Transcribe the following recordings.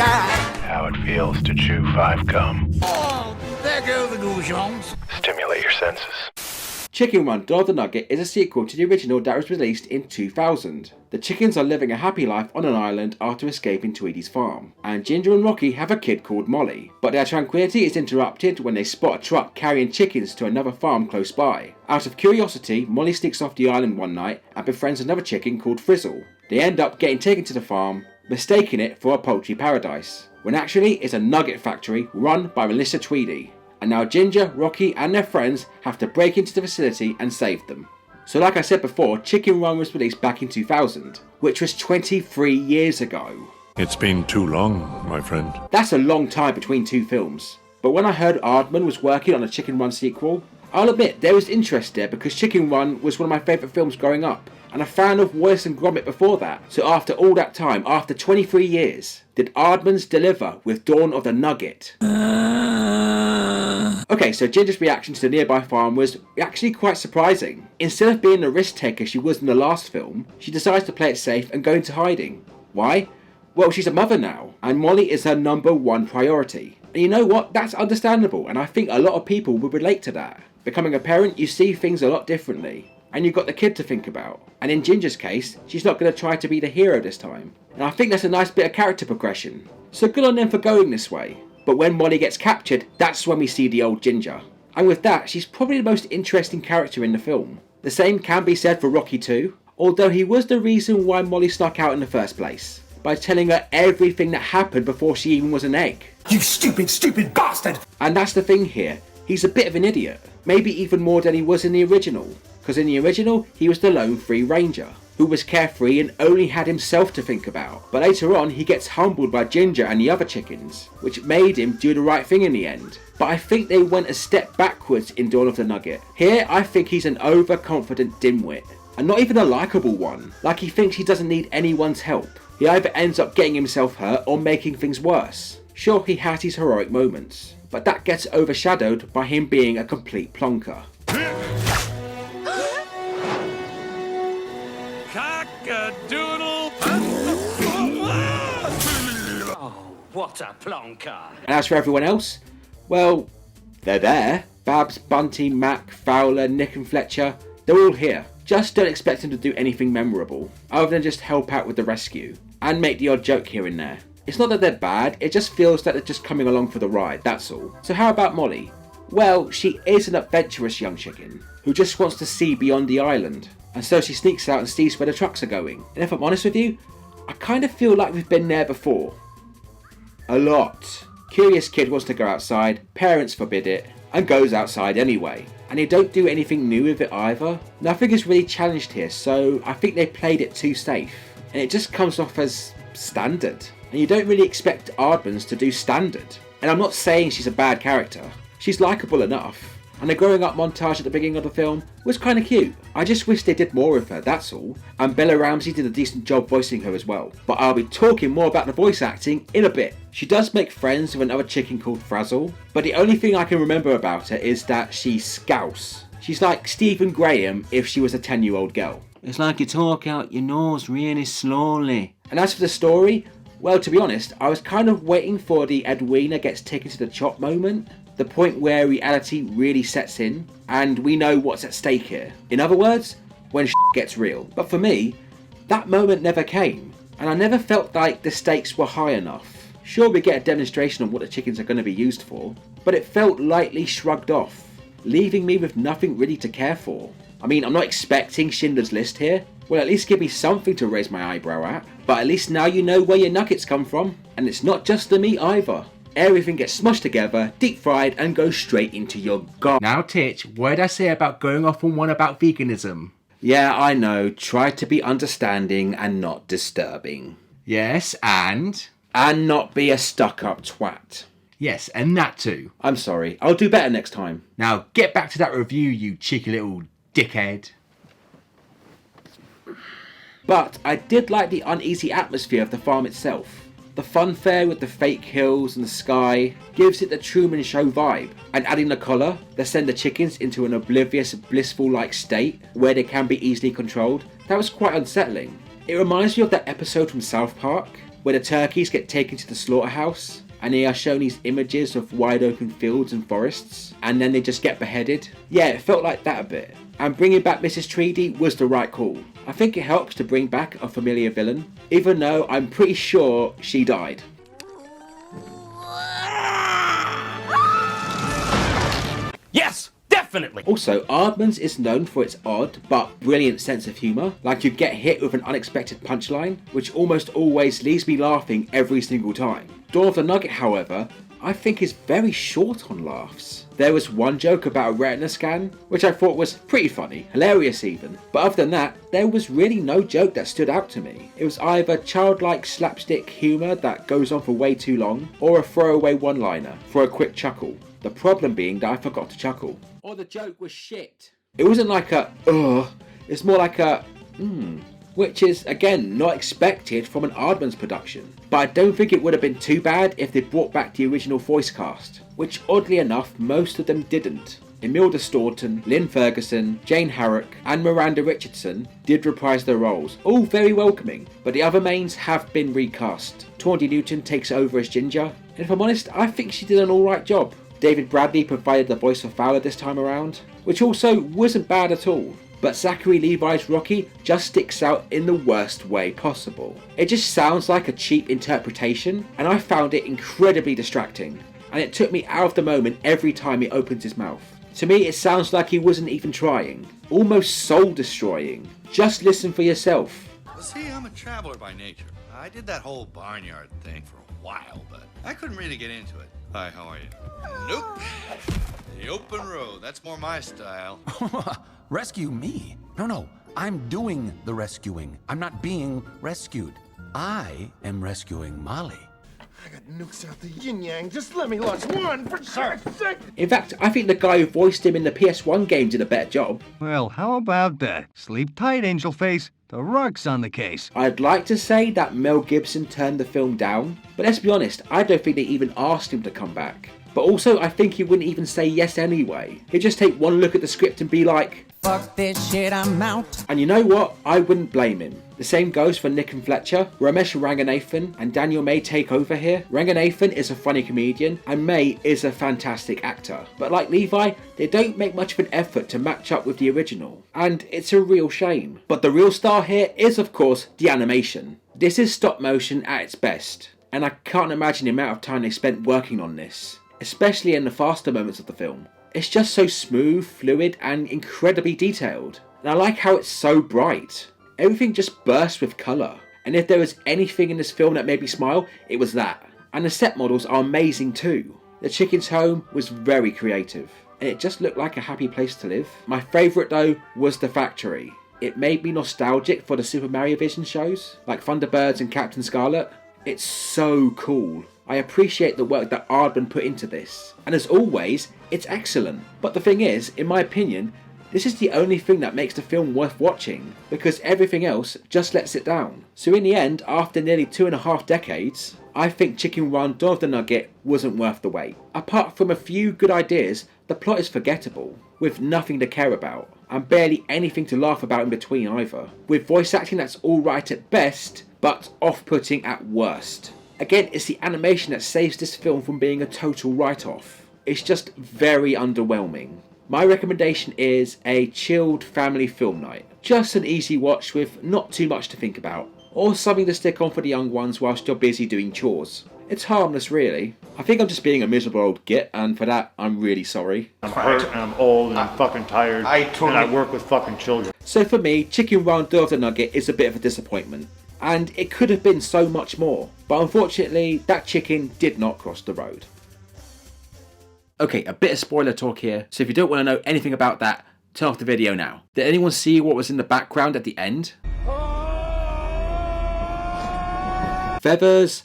die. How it feels to chew 5 gum. Oh, there go the goujons. Stimulate your senses. Chicken Run Dawn of the Nugget is a sequel to the original that was released in 2000. The chickens are living a happy life on an island after escaping Tweedy's farm, and Ginger and Rocky have a kid called Molly. But their tranquility is interrupted when they spot a truck carrying chickens to another farm close by. Out of curiosity, Molly sneaks off the island one night and befriends another chicken called Frizzle. They end up getting taken to the farm, mistaking it for a poultry paradise, when actually it's a nugget factory run by Melissa Tweedy. And now Ginger, Rocky and their friends have to break into the facility and save them. So like I said before, Chicken Run was released back in 2000, which was 23 years ago. It's been too long, my friend. That's a long time between two films. But when I heard Aardman was working on a Chicken Run sequel, I'll admit there was interest there because Chicken Run was one of my favourite films growing up, and a fan of Wallace and Gromit before that. So after all that time, after 23 years, did Aardman's deliver with Dawn of the Nugget? Okay, so Ginger's reaction to the nearby farm was actually quite surprising. Instead of being the risk taker she was in the last film, she decides to play it safe and go into hiding. Why? Well, she's a mother now, and Molly is her #1 priority. And you know what? That's understandable, and I think a lot of people would relate to that. Becoming a parent, you see things a lot differently, and you've got the kid to think about. And in Ginger's case, she's not going to try to be the hero this time. And I think that's a nice bit of character progression. So good on them for going this way. But when Molly gets captured, that's when we see the old Ginger. And with that, she's probably the most interesting character in the film. The same can be said for Rocky too, although he was the reason why Molly snuck out in the first place, by telling her everything that happened before she even was an egg. You stupid, stupid bastard! And that's the thing here, he's a bit of an idiot. Maybe even more than he was in the original. Because in the original, he was the lone free ranger, who was carefree and only had himself to think about. But later on, he gets humbled by Ginger and the other chickens, which made him do the right thing in the end. But I think they went a step backwards in Dawn of the Nugget. Here, I think he's an overconfident dimwit, and not even a likeable one, like he thinks he doesn't need anyone's help. He either ends up getting himself hurt or making things worse. Sure, he has his heroic moments, but that gets overshadowed by him being a complete plonker. Cock-a-doodle. Oh, what a plonker. And as for everyone else, well, they're there. Babs, Bunty, Mac, Fowler, Nick and Fletcher, they're all here. Just don't expect them to do anything memorable, other than just help out with the rescue, and make the odd joke here and there. It's not that they're bad, it just feels that they're just coming along for the ride, that's all. So how about Molly? Well, she is an adventurous young chicken, who just wants to see beyond the island. And so she sneaks out and sees where the trucks are going. And if I'm honest with you, I kind of feel like we've been there before. A lot. Curious kid wants to go outside, parents forbid it, and goes outside anyway. And they don't do anything new with it either. Nothing is really challenged here, so I think they played it too safe. And it just comes off as standard. And you don't really expect Aardmans to do standard. And I'm not saying she's a bad character. She's likeable enough. And the growing up montage at the beginning of the film was kind of cute. I just wish they did more of her, that's all. And Bella Ramsey did a decent job voicing her as well. But I'll be talking more about the voice acting in a bit. She does make friends with another chicken called Frazzle, but the only thing I can remember about her is that she's scouse. She's like Stephen Graham if she was a 10-year-old girl. It's like you talk out your nose really slowly. And as for the story, well, to be honest, I was kind of waiting for the Edwina gets taken to the chop moment. The point where reality really sets in, and we know what's at stake here. In other words, when shit gets real. But for me, that moment never came, and I never felt like the stakes were high enough. Sure, we get a demonstration of what the chickens are going to be used for, but it felt lightly shrugged off, leaving me with nothing really to care for. I mean, I'm not expecting Schindler's List here. Well, at least give me something to raise my eyebrow at. But at least now you know where your nuggets come from, and it's not just the meat either. Everything gets smushed together, deep fried, and goes straight into your gut. Now Titch, what did I say about going off on one about veganism? Yeah, I know, try to be understanding and not disturbing. Yes, and? And not be a stuck-up twat. Yes, and that too. I'm sorry, I'll do better next time. Now get back to that review, you cheeky little dickhead. But I did like the uneasy atmosphere of the farm itself. The funfair with the fake hills and the sky gives it the Truman Show vibe. And adding the collar that send the chickens into an oblivious, blissful-like state where they can be easily controlled, that was quite unsettling. It reminds me of that episode from South Park where the turkeys get taken to the slaughterhouse and they are shown these images of wide open fields and forests, and then they just get beheaded. Yeah, it felt like that a bit. And bringing back Mrs. Tready was the right call. I think it helps to bring back a familiar villain, even though I'm pretty sure she died. Yes, definitely. Also, Aardman's is known for its odd but brilliant sense of humour. Like, you get hit with an unexpected punchline, which almost always leaves me laughing every single time. Dawn of the Nugget, however, I think is very short on laughs. There was one joke about a retina scan, which I thought was pretty funny, hilarious even. But other than that, there was really no joke that stood out to me. It was either childlike slapstick humour that goes on for way too long, or a throwaway one-liner for a quick chuckle. The problem being that I forgot to chuckle. Or the joke was shit. It wasn't like a, ugh, it's more like a, which is, again, not expected from an Aardman's production. But I don't think it would have been too bad if they brought back the original voice cast, which oddly enough, most of them didn't. Imelda Staunton, Lynn Ferguson, Jane Harrick, and Miranda Richardson did reprise their roles, all very welcoming, but the other mains have been recast. Tawny Newton takes over as Ginger, and if I'm honest, I think she did an alright job. David Bradley provided the voice for Fowler this time around, which also wasn't bad at all. But Zachary Levi's Rocky just sticks out in the worst way possible. It just sounds like a cheap interpretation, and I found it incredibly distracting, and it took me out of the moment every time he opens his mouth. To me, it sounds like he wasn't even trying, almost soul destroying. Just listen for yourself. See, I'm a traveler by nature. I did that whole barnyard thing for a while, but I couldn't really get into it. Hi, how are you? Nope. The open road, that's more my style. Rescue me? No, I'm doing the rescuing. I'm not being rescued. I am rescuing Molly. I got nukes out the yin-yang. Just let me launch one, for God's sake. In fact, I think the guy who voiced him in the PS1 game did a better job. Well, how about that? Sleep tight, Angel Face. The rock's on the case. I'd like to say that Mel Gibson turned the film down, but let's be honest, I don't think they even asked him to come back. But also, I think he wouldn't even say yes anyway. He'd just take one look at the script and be like, fuck this shit, I'm out. And you know what? I wouldn't blame him. The same goes for Nick and Fletcher. Ramesh Ranganathan and Daniel May take over here. Ranganathan is a funny comedian and May is a fantastic actor. But like Levi, they don't make much of an effort to match up with the original. And it's a real shame. But the real star here is, of course, the animation. This is stop motion at its best. And I can't imagine the amount of time they spent working on this, especially in the faster moments of the film. It's just so smooth, fluid, and incredibly detailed. And I like how it's so bright. Everything just bursts with colour. And if there was anything in this film that made me smile, it was that. And the set models are amazing too. The chicken's home was very creative. And it just looked like a happy place to live. My favourite though was the factory. It made me nostalgic for the Super Mario Vision shows, like Thunderbirds and Captain Scarlet. It's so cool. I appreciate the work that Aardman put into this. And as always, it's excellent. But the thing is, in my opinion, this is the only thing that makes the film worth watching, because everything else just lets it down. So in the end, after nearly 2.5 decades, I think Chicken Run Dawn of the Nugget wasn't worth the wait. Apart from a few good ideas, the plot is forgettable, with nothing to care about, and barely anything to laugh about in between either. With voice acting that's alright at best, but off-putting at worst. Again, it's the animation that saves this film from being a total write-off. It's just very underwhelming. My recommendation is a chilled family film night. Just an easy watch with not too much to think about. Or something to stick on for the young ones whilst you're busy doing chores. It's harmless really. I think I'm just being a miserable old git, and for that I'm really sorry. I'm hurt and I'm old and I'm fucking tired and I work with fucking children. So for me, Chicken Run Dawn of the Nugget is a bit of a disappointment. And it could have been so much more. But unfortunately, that chicken did not cross the road. Okay, a bit of spoiler talk here, so if you don't want to know anything about that, turn off the video now. Did anyone see what was in the background at the end? Feathers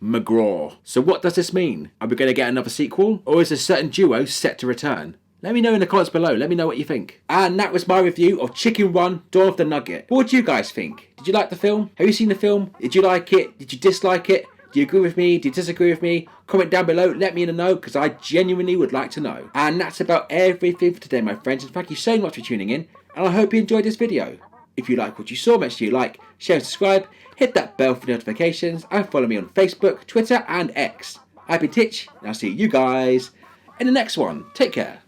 McGraw. So what does this mean? Are we going to get another sequel? Or is a certain duo set to return? Let me know in the comments below, let me know what you think. And that was my review of Chicken Run Dawn of the Nugget. What do you guys think? Did you like the film? Have you seen the film? Did you like it? Did you dislike it? Do you agree with me? Do you disagree with me? Comment down below, let me know, because I genuinely would like to know. And that's about everything for today, my friends, and thank you so much for tuning in, and I hope you enjoyed this video. If you like what you saw, make sure you like, share and subscribe, hit that bell for notifications, and follow me on Facebook, Twitter and X. I've been Titch, and I'll see you guys in the next one. Take care.